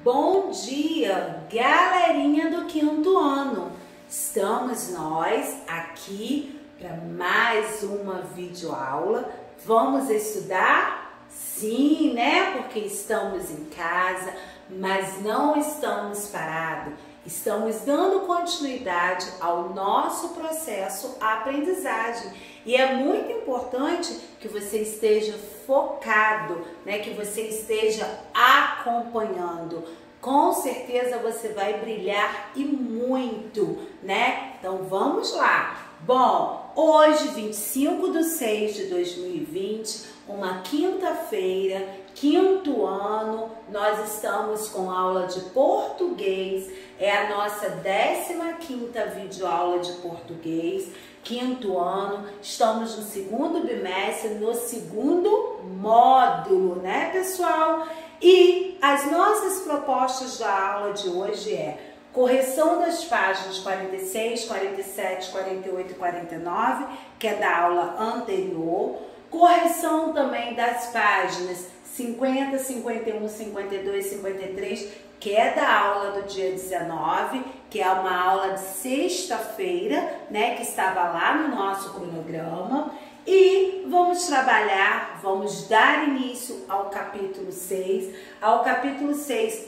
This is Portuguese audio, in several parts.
Bom dia, galerinha do quinto ano! Estamos nós aqui para mais uma videoaula. Vamos estudar? Sim, né? Porque estamos em casa, mas não estamos parados. Estamos dando continuidade ao nosso processo aprendizagem. E é muito importante que você esteja focado, né? Que você esteja acompanhando. Com certeza você vai brilhar e muito, né? Então vamos lá. Bom, hoje, 25/6/2020, uma quinta-feira, quinto ano, nós estamos com aula de português. É a nossa 15ª videoaula de português, quinto ano. Estamos no segundo bimestre, no segundo módulo, né, pessoal? E as nossas propostas da aula de hoje é correção das páginas 46, 47, 48 e 49, que é da aula anterior. Correção também das páginas 50, 51, 52, 53, que é da aula do dia 19, que é uma aula de sexta-feira, né, que estava lá no nosso cronograma. E vamos trabalhar, vamos dar início ao capítulo 6,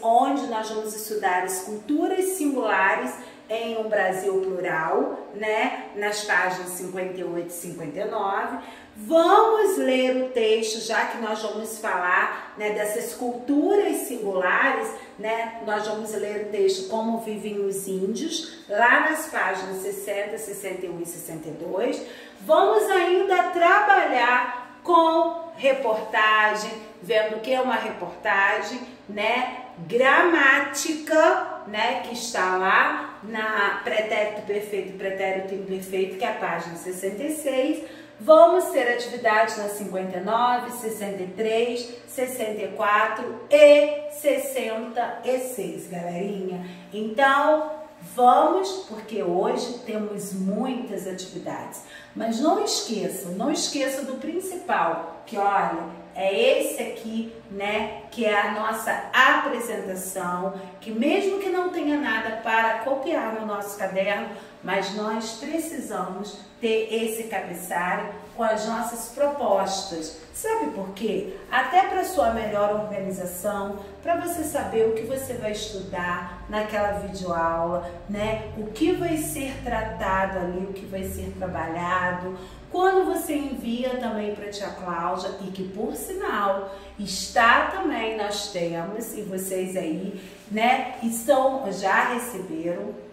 onde nós vamos estudar as culturas singulares em um Brasil plural, né, nas páginas 58 e 59. Vamos ler o texto, já que nós vamos falar, né, dessas culturas singulares, né, nós vamos ler o texto Como Vivem os Índios, lá nas páginas 60, 61 e 62. Vamos ainda trabalhar com reportagem, vendo o que é uma reportagem, né, gramática, né, que está lá na pretérito perfeito e pretérito imperfeito, que é a página 66. Vamos ter atividades na 59, 63, 64 e 66, galerinha. Então, vamos, porque hoje temos muitas atividades. Mas não esqueça do principal, que olha, é esse aqui, né, que é a nossa apresentação, que mesmo que não tenha nada para copiar no nosso caderno, mas nós precisamos ter esse cabeçalho com as nossas propostas. Sabe por quê? Até para sua melhor organização, para você saber o que você vai estudar naquela videoaula, né? O que vai ser tratado ali, o que vai ser trabalhado. Quando você envia também para a tia Cláudia, e que por sinal está também, nós temos, e vocês aí, né, já receberam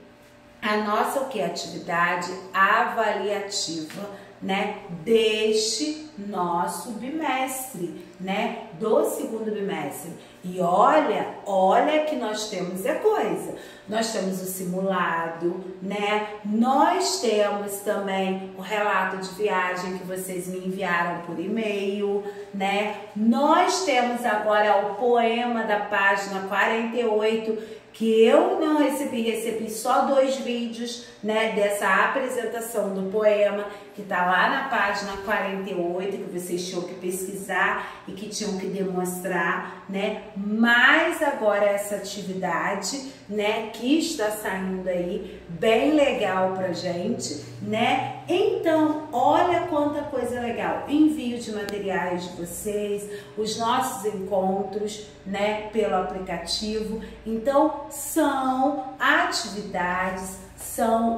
a nossa atividade avaliativa, né, deste nosso bimestre, né, do segundo bimestre. E olha que nós temos coisa. Nós temos o simulado, né? Nós temos também o relato de viagem que vocês me enviaram por e-mail, né? Nós temos agora o poema da página 48, que eu não recebi só 2 vídeos, né, dessa apresentação do poema, que tá lá na página 48, que vocês tinham que pesquisar e que tinham que demonstrar, né, mas agora essa atividade, né, que está saindo aí, bem legal pra gente, né, então, olha quanta coisa legal, envio de materiais de vocês, os nossos encontros, né, pelo aplicativo. Então, são atividades, são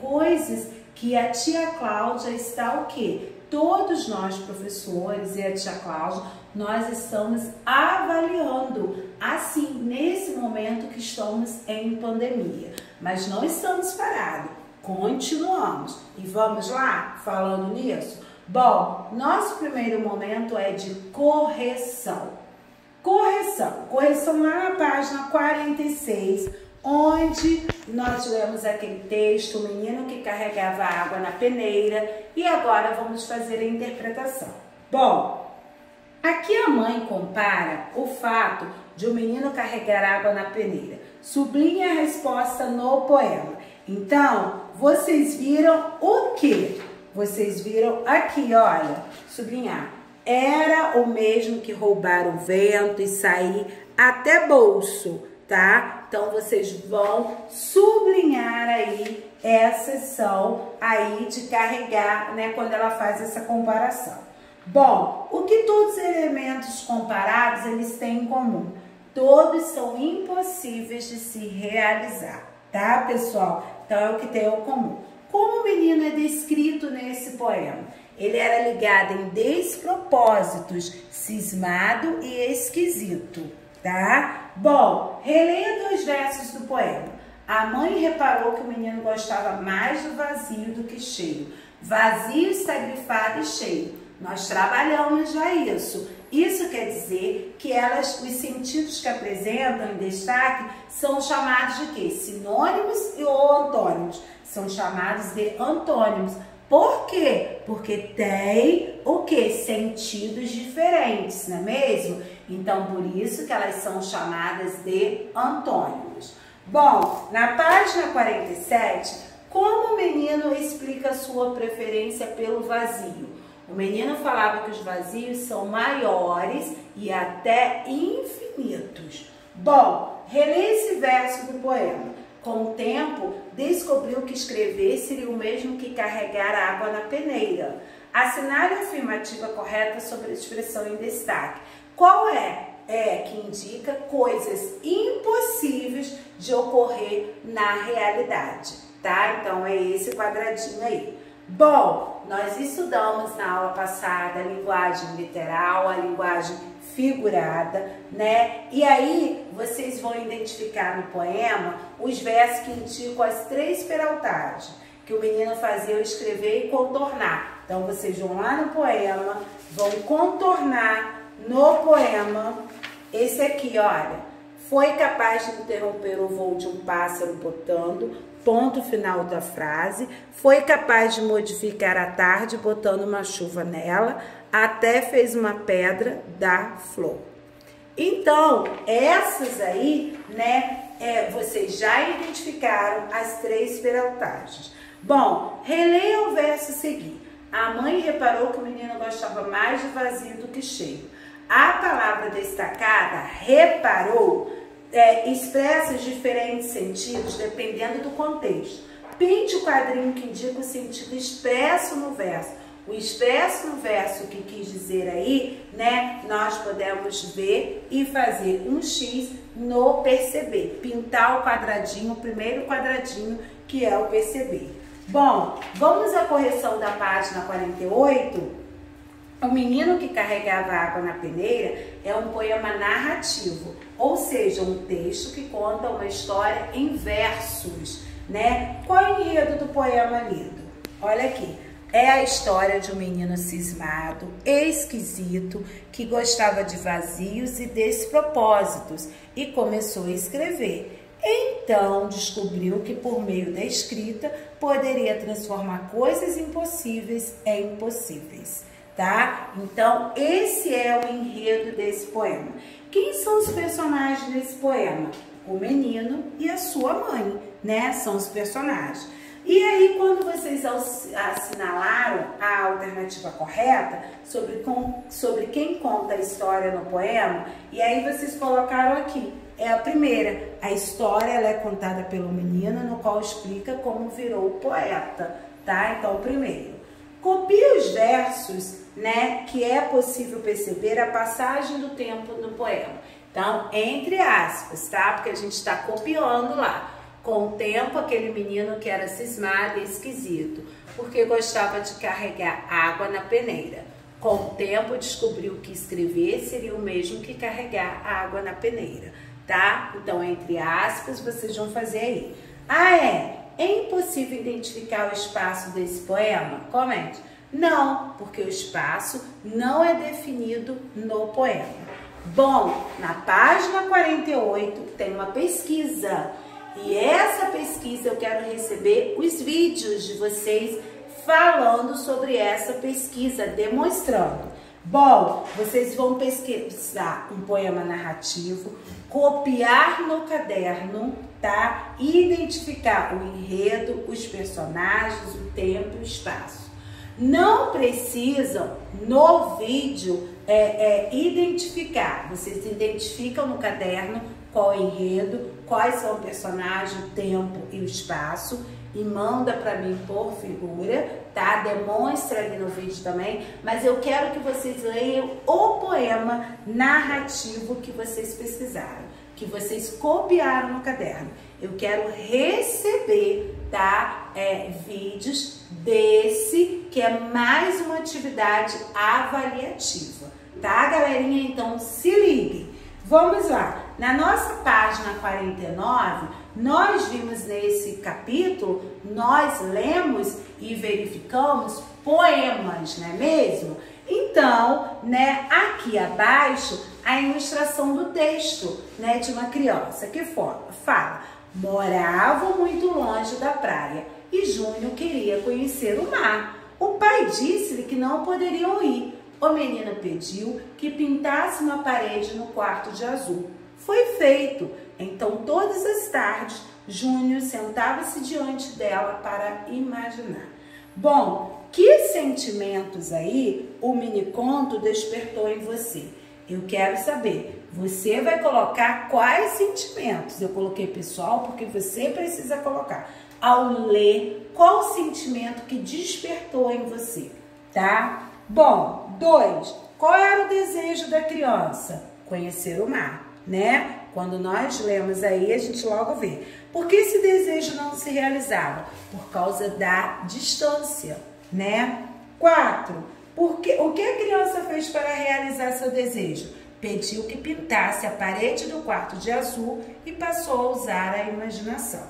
coisas que a tia Cláudia está o quê? Todos nós, professores, e a tia Cláudia, nós estamos avaliando, assim, nesse momento que estamos em pandemia. Mas não estamos parados, continuamos. E vamos lá, falando nisso? Bom, nosso primeiro momento é de correção. Correção lá na página 46, onde nós lemos aquele texto, o menino que carregava água na peneira, e agora vamos fazer a interpretação. Bom, aqui a mãe compara o fato de o menino carregar água na peneira. Sublinha a resposta no poema. Então, vocês viram o quê? Vocês viram aqui, olha, sublinhar. era o mesmo que roubar o vento e sair até bolso, tá? Então, vocês vão sublinhar aí essa ação aí de carregar, né, quando ela faz essa comparação. Bom, o que todos os elementos comparados, eles têm em comum? Todos são impossíveis de se realizar, tá, pessoal? Então, é o que tem em comum. Como o menino é descrito nesse poema? Ele era ligado em despropósitos, cismado e esquisito, tá? Bom, releia 2 versos do poema. A mãe reparou que o menino gostava mais do vazio do que cheio. Vazio está grifado e cheio. Nós trabalhamos já isso. Isso quer dizer que os sentidos que apresentam em destaque são chamados de quê? Sinônimos ou antônimos? São chamados de antônimos. Por quê? Porque tem o quê? Sentidos diferentes, não é mesmo? Então, por isso que elas são chamadas de antônimos. Bom, na página 47, como o menino explica sua preferência pelo vazio? O menino falava que os vazios são maiores e até infinitos. Bom, releia esse verso do poema. Com o tempo, descobriu que escrever seria o mesmo que carregar água na peneira. Assinale a afirmativa correta sobre a expressão em destaque. Qual é? Que indica coisas impossíveis de ocorrer na realidade, tá? Então, é esse quadradinho aí. Bom, nós estudamos na aula passada a linguagem literal, a linguagem figurada, né? E aí, vocês vão identificar no poema os versos que indicam as 3 peraltagens que o menino fazia ao escrever e contornar. Então, vocês vão lá no poema, vão contornar no poema. Esse aqui, olha, foi capaz de interromper o voo de um pássaro botando, ponto final da frase, foi capaz de modificar a tarde botando uma chuva nela, até fez uma pedra da flor. Então, essas aí, né, vocês já identificaram as 3 peraltagens. Bom, releia o verso a seguir. A mãe reparou que o menino gostava mais de vazio do que cheio. A palavra destacada, reparou, expressa os diferentes sentidos dependendo do contexto. Pinte o quadrinho que indica o sentido expresso no verso. O expresso no verso que quis dizer aí, né, nós podemos ver e fazer um X no perceber. Pintar o quadradinho, o primeiro quadradinho, que é o perceber. Bom, vamos à correção da página 48. O menino que carregava água na peneira é um poema narrativo, ou seja, um texto que conta uma história em versos, né? Qual é o enredo do poema lido? Olha aqui, é a história de um menino cismado, esquisito, que gostava de vazios e despropósitos e começou a escrever. Então, descobriu que por meio da escrita poderia transformar coisas impossíveis em possíveis. Tá? Então, esse é o enredo desse poema. Quem são os personagens desse poema? O menino e a sua mãe, né? São os personagens. E aí, quando vocês assinalaram a alternativa correta sobre quem conta a história no poema, e aí vocês colocaram aqui, é a primeira. A história ela é contada pelo menino, no qual explica como virou poeta, tá? Então, primeiro. Copie os versos, né, que é possível perceber a passagem do tempo no poema. Então, entre aspas, tá? Porque a gente está copiando lá. Com o tempo, aquele menino que era cismado e esquisito, porque gostava de carregar água na peneira. Com o tempo, descobriu que escrever seria o mesmo que carregar água na peneira, tá? Então, entre aspas, vocês vão fazer aí. É impossível identificar o espaço desse poema? Comente. Não, porque o espaço não é definido no poema. Bom, na página 48 tem uma pesquisa. E essa pesquisa eu quero receber os vídeos de vocês falando sobre essa pesquisa, demonstrando. Bom, vocês vão pesquisar um poema narrativo, copiar no caderno, tá? Identificar o enredo, os personagens, o tempo e o espaço. não precisam no vídeo identificar. Vocês identificam no caderno qual é o enredo, quais são o personagem, o tempo e o espaço e manda para mim por figura, tá? Demonstra ali no vídeo também, mas eu quero que vocês leiam o poema narrativo que vocês pesquisaram, que vocês copiaram no caderno. Eu quero receber, tá? Vídeos desse, que é mais uma atividade avaliativa, tá, galerinha? Então, se liguem. Vamos lá. Na nossa página 49, nós vimos nesse capítulo, nós lemos e verificamos poemas, não é mesmo? Então, né, aqui abaixo, a ilustração do texto, né, de uma criança que fala: moravam muito longe da praia e Júnior queria conhecer o mar. O pai disse-lhe que não poderiam ir. O menino pediu que pintasse uma parede no quarto de azul. Foi feito. Então, todas as tardes, Júnior sentava-se diante dela para imaginar. Bom, que sentimentos aí o mini-conto despertou em você? Eu quero saber. Você vai colocar quais sentimentos? Eu coloquei pessoal porque você precisa colocar. Ao ler, qual o sentimento que despertou em você, tá? Bom, 2. Qual era o desejo da criança? Conhecer o mar, né? Quando nós lemos aí, a gente logo vê. Por que esse desejo não se realizava? Por causa da distância, né? 4. O que a criança fez para realizar seu desejo? Pediu que pintasse a parede do quarto de azul e passou a usar a imaginação.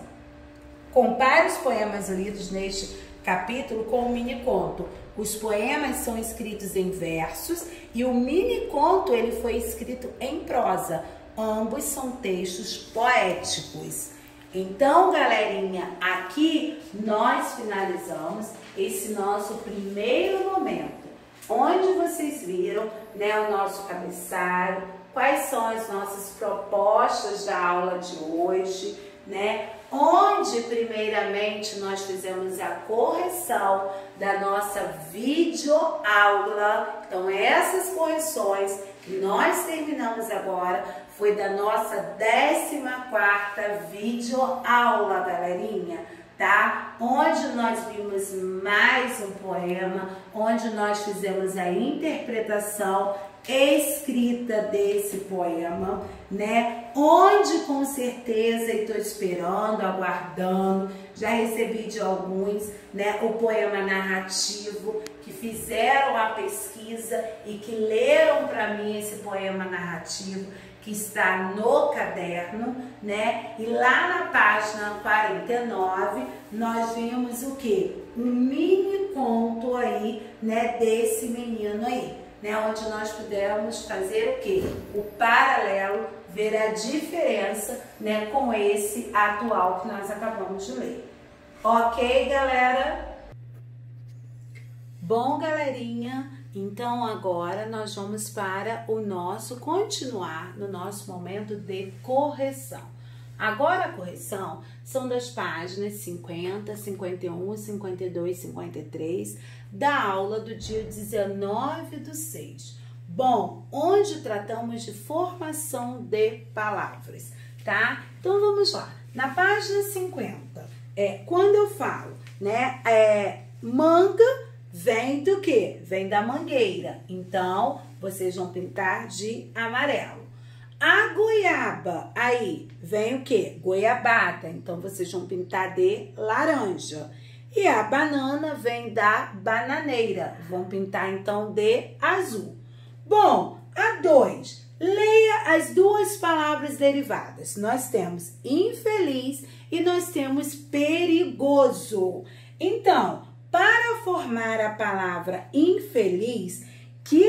Compare os poemas lidos neste capítulo com o mini-conto. Os poemas são escritos em versos e o mini-conto ele foi escrito em prosa. Ambos são textos poéticos. Então, galerinha, aqui nós finalizamos esse nosso primeiro momento, onde vocês viram, né, o nosso cabeçalho, quais são as nossas propostas da aula de hoje, né? Onde primeiramente nós fizemos a correção da nossa videoaula. Então, essas correções que nós terminamos agora foi da nossa 14ª videoaula, galerinha, tá? Onde nós vimos mais um poema, onde nós fizemos a interpretação escrita desse poema, né? Onde com certeza, e estou esperando, aguardando, já recebi de alguns, né, o poema narrativo, que fizeram a pesquisa e que leram para mim esse poema narrativo, que está no caderno, né? E lá na página 49, nós vimos o quê? Um mini conto aí, né, desse menino aí, né, onde nós pudemos fazer o quê? O paralelo, ver a diferença, né, com esse atual que nós acabamos de ler. Ok, galera? Bom, galerinha, então agora nós vamos para o nosso continuar no nosso momento de correção. Agora a correção são das páginas 50, 51, 52, 53 da aula do dia 19/6. Bom, onde tratamos de formação de palavras, tá? Então vamos lá. Na página 50, quando eu falo, né, manga vem do quê? Vem da mangueira. Então, vocês vão pintar de amarelo. A goiaba, aí, vem o quê? Goiabada. Então, vocês vão pintar de laranja. E a banana vem da bananeira. Vão pintar, então, de azul. Bom, a 2. Leia as duas palavras derivadas. Nós temos infeliz e nós temos perigoso. Então, para formar a palavra infeliz, que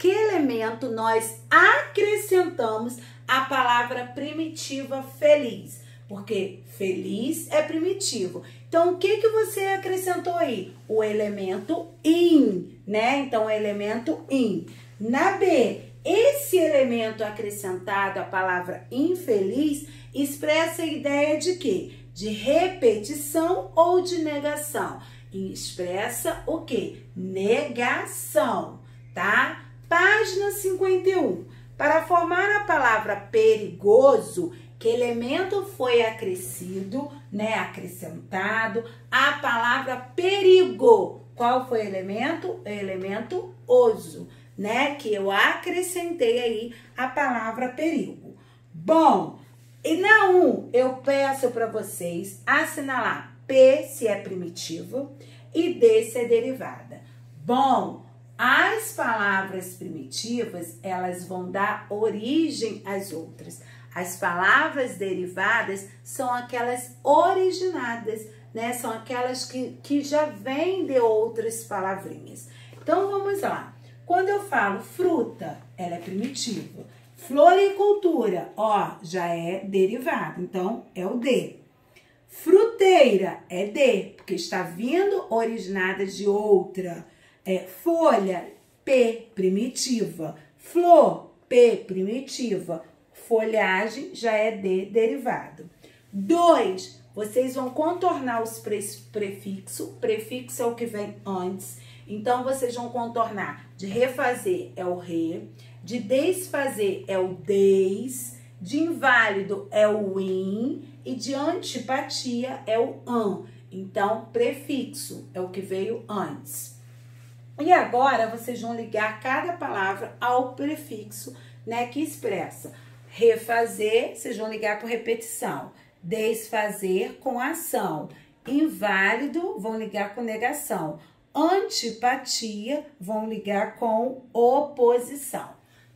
elemento nós acrescentamos à palavra primitiva feliz? Porque feliz é primitivo. Então, o que você acrescentou aí? O elemento in, né? Então, o elemento in. Na B, esse elemento acrescentado à palavra infeliz expressa a ideia de quê? De repetição ou de negação. expressa o quê? Negação, tá? Página 51. Para formar a palavra perigoso, que elemento foi acrescido, né? Acrescentado à palavra perigo. Qual foi o elemento? O elemento oso, né? Que eu acrescentei aí a palavra perigo. Bom, e na 1 eu peço para vocês assinalar P se é primitivo e D se é derivada. Bom, as palavras primitivas, elas vão dar origem às outras. As palavras derivadas são aquelas originadas, né? São aquelas que já vêm de outras palavrinhas. Então, vamos lá. Quando eu falo fruta, ela é primitiva. Floricultura, ó, já é derivado, então é o D. Fruteira é D, porque está vindo originada de outra. Folha, P, primitiva. Flor, P, primitiva. Folhagem já é D, derivado. 2, vocês vão contornar os prefixos. Prefixo é o que vem antes. Então, vocês vão contornar. De refazer é o re. De desfazer é o des. De inválido é o in. E de antipatia é o an. Então, prefixo é o que veio antes. E agora, vocês vão ligar cada palavra ao prefixo, né, que expressa. Refazer, vocês vão ligar com repetição. Desfazer com ação. Inválido, vão ligar com negação. Antipatia, vão ligar com oposição,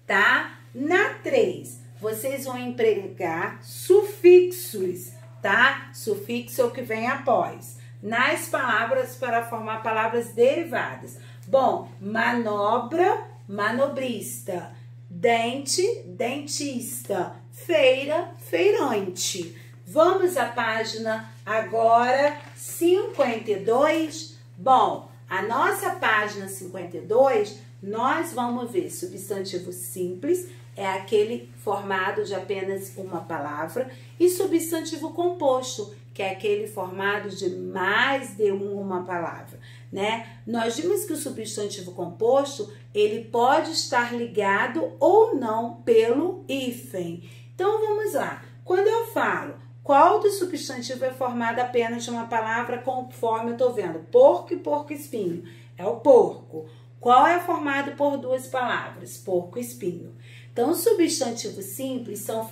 tá? Na 3, vocês vão empregar sufixos, tá? Sufixo é o que vem após. Nas palavras para formar palavras derivadas. Bom, manobra, manobrista. Dente, dentista. Feira, feirante. Vamos à página agora 52. Bom, a nossa página 52, nós vamos ver substantivo simples, é aquele formado de apenas uma palavra, e substantivo composto, que é aquele formado de mais de uma palavra, né? Nós vimos que o substantivo composto, ele pode estar ligado ou não pelo hífen. Então, vamos lá. Quando eu falo qual do substantivo é formado apenas de uma palavra, conforme eu estou vendo? Porco e porco-espinho. É o porco. Qual é formado por duas palavras? Porco e espinho. Então, os substantivos simples são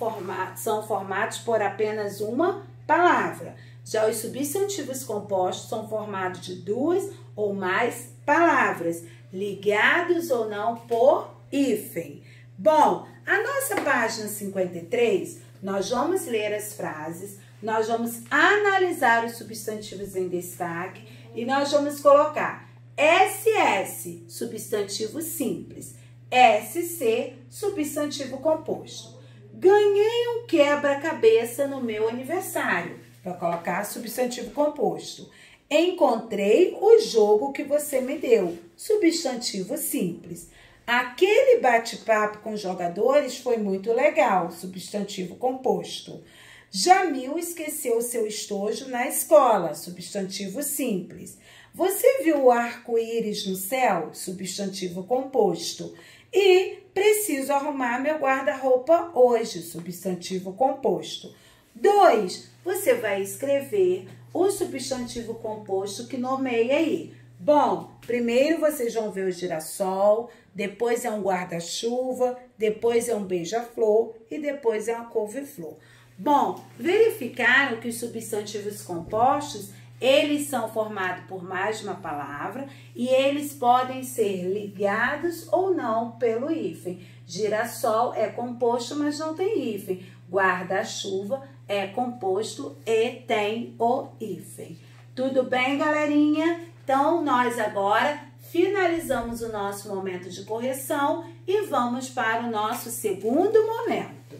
formados por apenas uma palavra. Já os substantivos compostos são formados de duas ou mais palavras, ligados ou não por hífen. Bom, a nossa página 53, nós vamos ler as frases, nós vamos analisar os substantivos em destaque e nós vamos colocar SS, substantivo simples, SC, substantivo composto. Ganhei um quebra-cabeça no meu aniversário, para colocar substantivo composto. Encontrei o jogo que você me deu, substantivo simples. Aquele bate-papo com jogadores foi muito legal, substantivo composto. Jamil esqueceu seu estojo na escola, substantivo simples. Você viu o arco-íris no céu, substantivo composto. E preciso arrumar meu guarda-roupa hoje, substantivo composto. 2, você vai escrever o substantivo composto que nomeia aí. Bom, primeiro vocês vão ver o girassol, depois é um guarda-chuva, depois é um beija-flor e depois é uma couve-flor. Bom, verificaram que os substantivos compostos, eles são formados por mais de uma palavra e eles podem ser ligados ou não pelo hífen. Girassol é composto, mas não tem hífen. Guarda-chuva é composto e tem o hífen. Tudo bem, galerinha? Então, nós agora finalizamos o nosso momento de correção e vamos para o nosso segundo momento.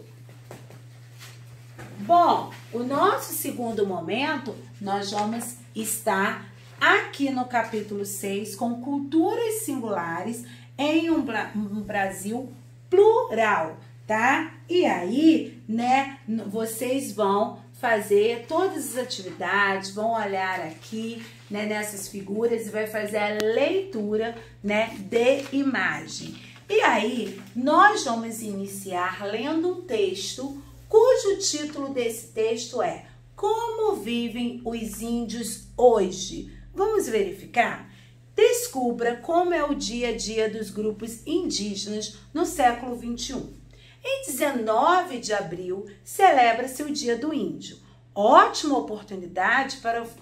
Bom, o nosso segundo momento, nós vamos estar aqui no capítulo 6 com culturas singulares em um Brasil plural, tá? E aí, né, vocês vão fazer todas as atividades, vão olhar aqui, né, nessas figuras e vai fazer a leitura, né, de imagem. E aí, nós vamos iniciar lendo um texto cujo título desse texto é Como vivem os índios hoje? Vamos verificar? Descubra como é o dia a dia dos grupos indígenas no século XXI. Em 19 de abril, celebra-se o Dia do Índio. Ótima oportunidade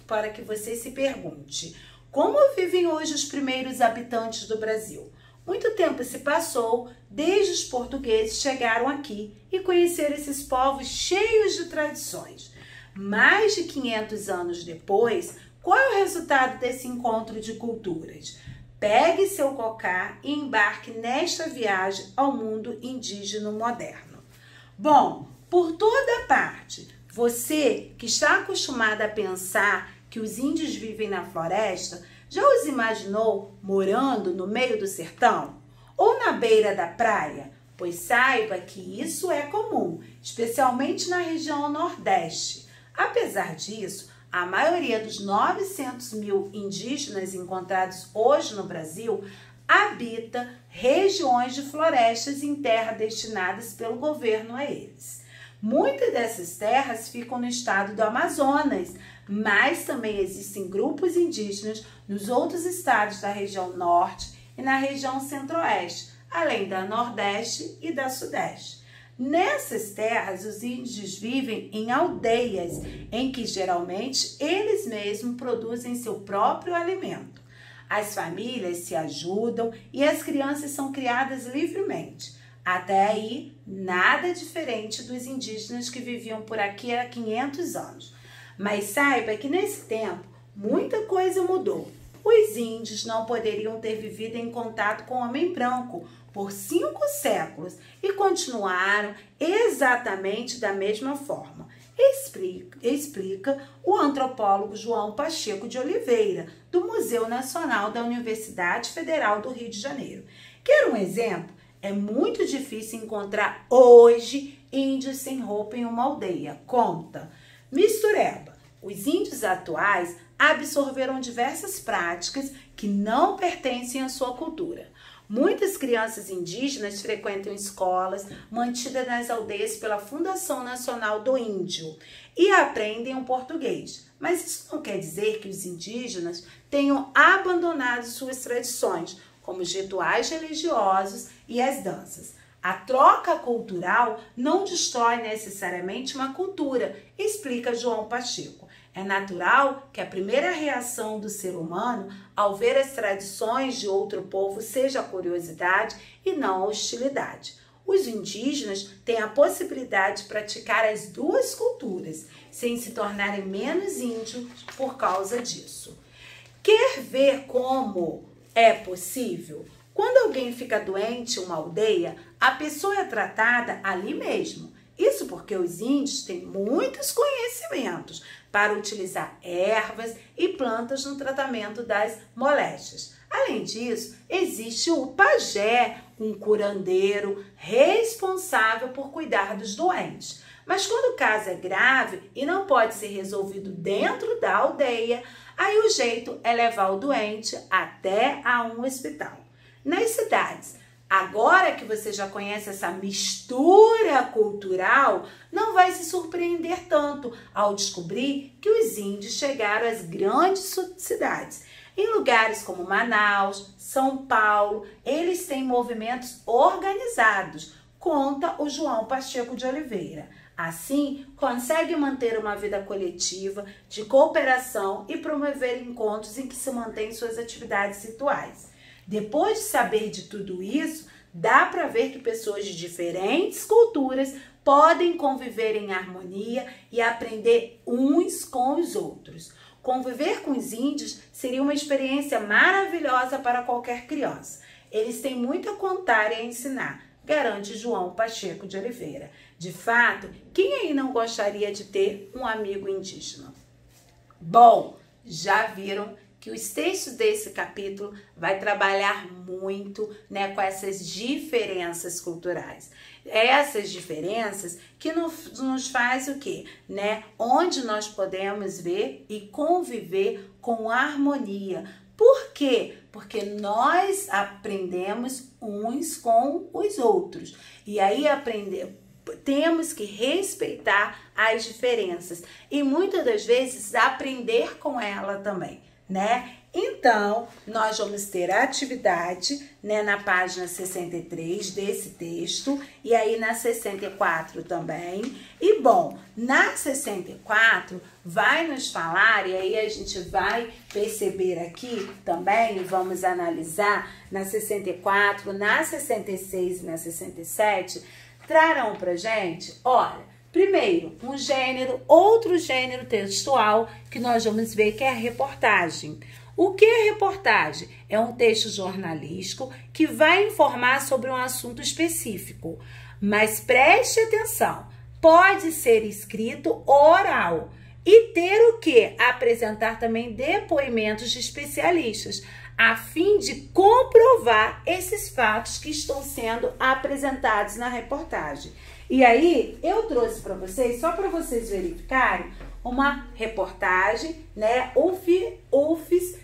para que você se pergunte: como vivem hoje os primeiros habitantes do Brasil? Muito tempo se passou desde os portugueses chegaram aqui e conheceram esses povos cheios de tradições. Mais de 500 anos depois, qual é o resultado desse encontro de culturas? Pegue seu cocá e embarque nesta viagem ao mundo indígena moderno. Bom, por toda parte, você que está acostumado a pensar que os índios vivem na floresta, já os imaginou morando no meio do sertão? Ou na beira da praia? Pois saiba que isso é comum, especialmente na região Nordeste. Apesar disso, a maioria dos 900 mil indígenas encontrados hoje no Brasil habita regiões de florestas em terra destinadas pelo governo a eles. Muitas dessas terras ficam no estado do Amazonas, mas também existem grupos indígenas nos outros estados da região norte e na região centro-oeste, além da nordeste e da sudeste. Nessas terras, os índios vivem em aldeias, em que geralmente eles mesmos produzem seu próprio alimento. As famílias se ajudam e as crianças são criadas livremente. Até aí, nada diferente dos indígenas que viviam por aqui há 500 anos. Mas saiba que nesse tempo, muita coisa mudou. Os índios não poderiam ter vivido em contato com o homem branco por 5 séculos e continuaram exatamente da mesma forma. Explica o antropólogo João Pacheco de Oliveira, do Museu Nacional da Universidade Federal do Rio de Janeiro. Quer um exemplo? É muito difícil encontrar hoje índios sem roupa em uma aldeia. Conta. Mistureba. Os índios atuais absorveram diversas práticas que não pertencem à sua cultura. Muitas crianças indígenas frequentam escolas mantidas nas aldeias pela Fundação Nacional do Índio e aprendem o português. Mas isso não quer dizer que os indígenas tenham abandonado suas tradições, como os rituais religiosos e as danças. A troca cultural não destrói necessariamente uma cultura, explica João Pacheco. É natural que a primeira reação do ser humano ao ver as tradições de outro povo seja a curiosidade e não a hostilidade. Os indígenas têm a possibilidade de praticar as duas culturas, sem se tornarem menos índios por causa disso. Quer ver como é possível? Quando alguém fica doente em uma aldeia, a pessoa é tratada ali mesmo. Isso porque os índios têm muitos conhecimentos para utilizar ervas e plantas no tratamento das moléstias. Além disso, existe o pajé, um curandeiro responsável por cuidar dos doentes. Mas quando o caso é grave e não pode ser resolvido dentro da aldeia, aí o jeito é levar o doente até a um hospital. Nas cidades, agora que você já conhece essa mistura cultural, não vai se surpreender tanto ao descobrir que os índios chegaram às grandes cidades. Em lugares como Manaus, São Paulo, eles têm movimentos organizados, conta o João Pacheco de Oliveira. Assim, consegue manter uma vida coletiva de cooperação e promover encontros em que se mantêm suas atividades rituais. Depois de saber de tudo isso, dá para ver que pessoas de diferentes culturas podem conviver em harmonia e aprender uns com os outros. Conviver com os índios seria uma experiência maravilhosa para qualquer criança. Eles têm muito a contar e a ensinar, garante João Pacheco de Oliveira. De fato, quem aí não gostaria de ter um amigo indígena? Bom, já viram que os textos desse capítulo vai trabalhar muito, né, com essas diferenças culturais. Essas diferenças que nos faz o quê? Né? Onde nós podemos ver e conviver com harmonia. Por quê? Porque nós aprendemos uns com os outros. E aí temos que respeitar as diferenças e muitas das vezes aprender com ela também, né? Então, nós vamos ter a atividade, né, na página 63 desse texto e aí na 64 também. E bom, na 64 vai nos falar, e aí a gente vai perceber aqui também, vamos analisar na 64, na 66 e na 67, trarão pra gente, olha, primeiro, um gênero, outro gênero textual que nós vamos ver que é a reportagem. O que é reportagem? É um texto jornalístico que vai informar sobre um assunto específico. Mas preste atenção, pode ser escrito oral e ter o quê? Apresentar também depoimentos de especialistas, a fim de comprovar esses fatos que estão sendo apresentados na reportagem. E aí, eu trouxe para vocês, só para vocês verificarem, uma reportagem, né? UFSGS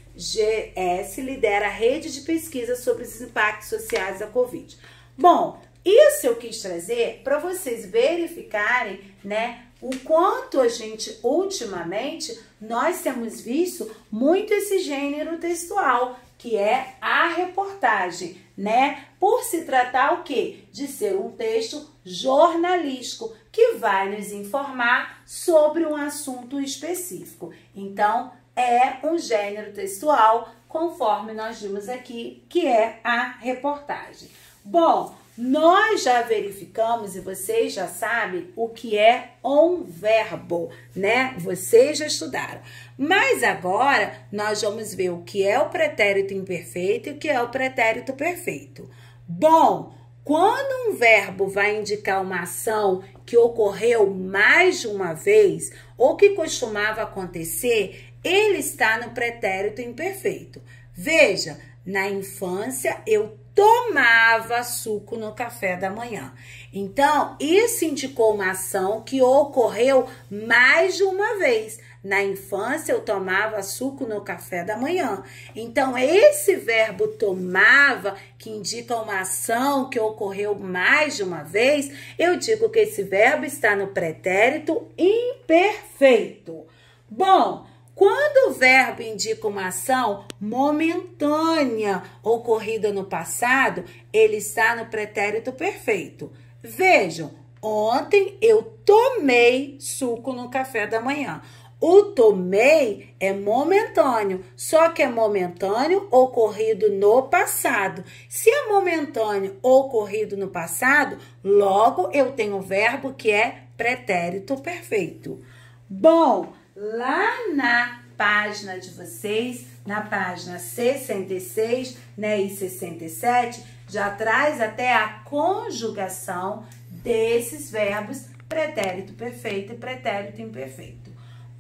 lidera a rede de pesquisa sobre os impactos sociais da Covid. Bom, isso eu quis trazer para vocês verificarem, né, o quanto a gente, ultimamente, nós temos visto muito esse gênero textual, que é a reportagem, né? Por se tratar o quê? De ser um texto jornalístico que vai nos informar sobre um assunto específico. Então, é um gênero textual, conforme nós vimos aqui, que é a reportagem. Bom, nós já verificamos e vocês já sabem o que é um verbo, né? Vocês já estudaram. Mas agora nós vamos ver o que é o pretérito imperfeito e o que é o pretérito perfeito. Bom, quando um verbo vai indicar uma ação que ocorreu mais de uma vez ou que costumava acontecer, ele está no pretérito imperfeito. Veja, na infância eu tomava suco no café da manhã. Então, isso indicou uma ação que ocorreu mais de uma vez. Na infância, eu tomava suco no café da manhã. Então, esse verbo tomava, que indica uma ação que ocorreu mais de uma vez, eu digo que esse verbo está no pretérito imperfeito. Bom, quando o verbo indica uma ação momentânea ocorrida no passado, ele está no pretérito perfeito. Vejam, ontem eu tomei suco no café da manhã. O tomei é momentâneo, só que é momentâneo ocorrido no passado. Se é momentâneo ocorrido no passado, logo eu tenho o verbo que é pretérito perfeito. Bom, lá na página de vocês, na página 66, né, e 67, já traz até a conjugação desses verbos pretérito perfeito e pretérito imperfeito.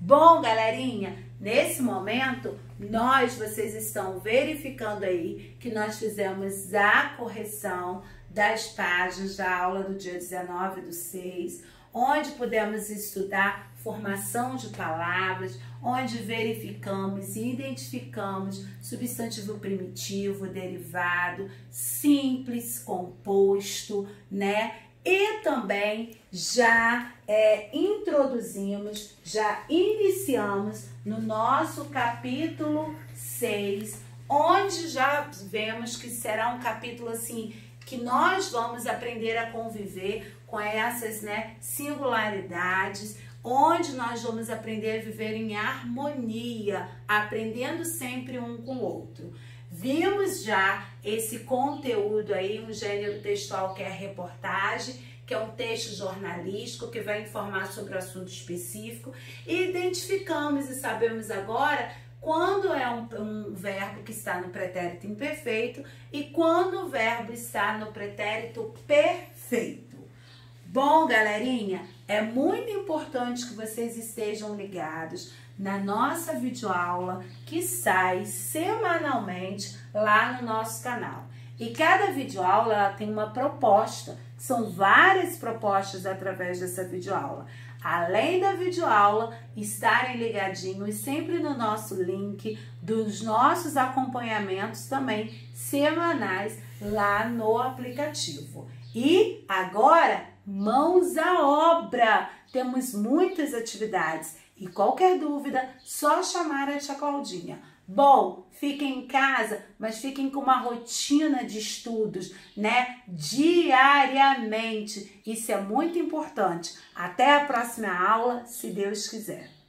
Bom, galerinha, nesse momento, vocês estão verificando aí que nós fizemos a correção das páginas da aula do dia 19/6, onde pudemos estudar formação de palavras, onde verificamos e identificamos substantivo primitivo, derivado, simples, composto, né? E também já introduzimos, já iniciamos no nosso capítulo 6, onde já vemos que será um capítulo assim, que nós vamos aprender a conviver com essas, né, singularidades, onde nós vamos aprender a viver em harmonia, aprendendo sempre um com o outro. Vimos já esse conteúdo aí, um gênero textual que é a reportagem, que é um texto jornalístico que vai informar sobre o assunto específico, e identificamos e sabemos agora quando é um verbo que está no pretérito imperfeito e quando o verbo está no pretérito perfeito. Bom, galerinha, é muito importante que vocês estejam ligados na nossa videoaula que sai semanalmente lá no nosso canal. E cada videoaula ela tem uma proposta, são várias propostas através dessa videoaula. Além da videoaula, estarem ligadinhos sempre no nosso link dos nossos acompanhamentos também semanais lá no aplicativo. E agora, mãos à obra! Temos muitas atividades e qualquer dúvida, só chamar a tia Claudinha. Bom, fiquem em casa, mas fiquem com uma rotina de estudos, né? Diariamente. Isso é muito importante. Até a próxima aula, se Deus quiser.